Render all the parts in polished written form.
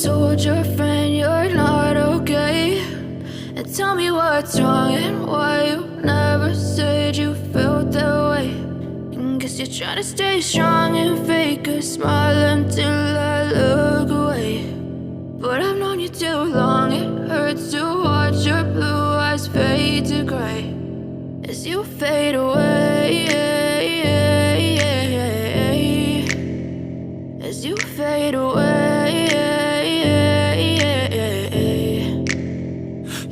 told your friend you're not okay? And tell me what's wrong and why you never said you felt that way. And guess you're trying to stay strong and fake a smile until I look away. But I've known you too long, it hurts to watch your blue eyes fade to gray as you fade away, as you fade away.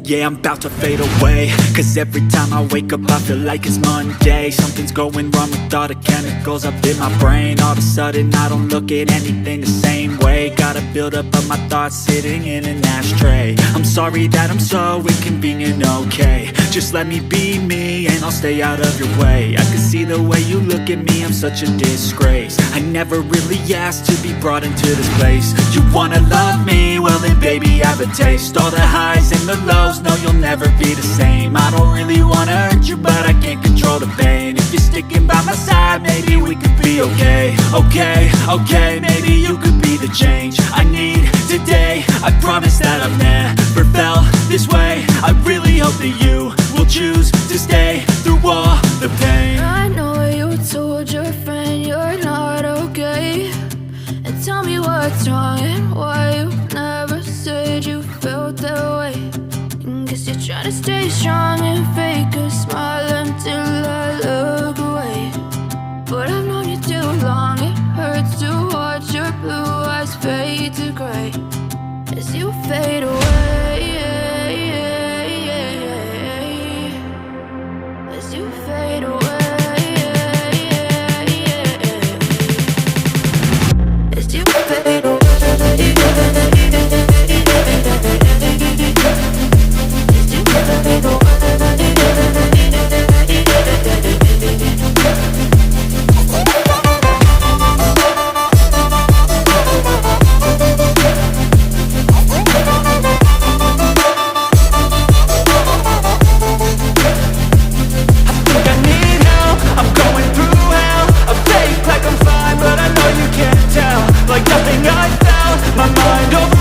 Yeah, I'm about to fade away, cause every time I wake up I feel like it's Monday. Something's going wrong with all the chemicals up in my brain. All of a sudden I don't look at anything the same way. Got a buildup of my thoughts sitting in an ashtray. I'm sorry that I'm so inconvenient, okay? Just let me be me and I'll stay out of your way. I can see the way you look at me, I'm such a disgrace. I never really asked to be brought into this place. You wanna love me? Well then baby I have a taste. All the highs and the lows, no, you'll never be the same. I don't really wanna hurt you, but I can't control the pain. If you're sticking by my side, maybe we could be okay. Okay, maybe you could be the change I need today. I promise that I've never felt this way. I really hope that you will choose to stay through all the pain. I know you told your friend you're not okay. And tell me what's wrong and why you never said you felt that way. Guess you're trying to stay strong and fake a smile until I look away. But I've known you too long, it hurts to watch your blue eyes fade to gray as you fade away, as you fade away, as you fade away. Like nothing I found, my mind over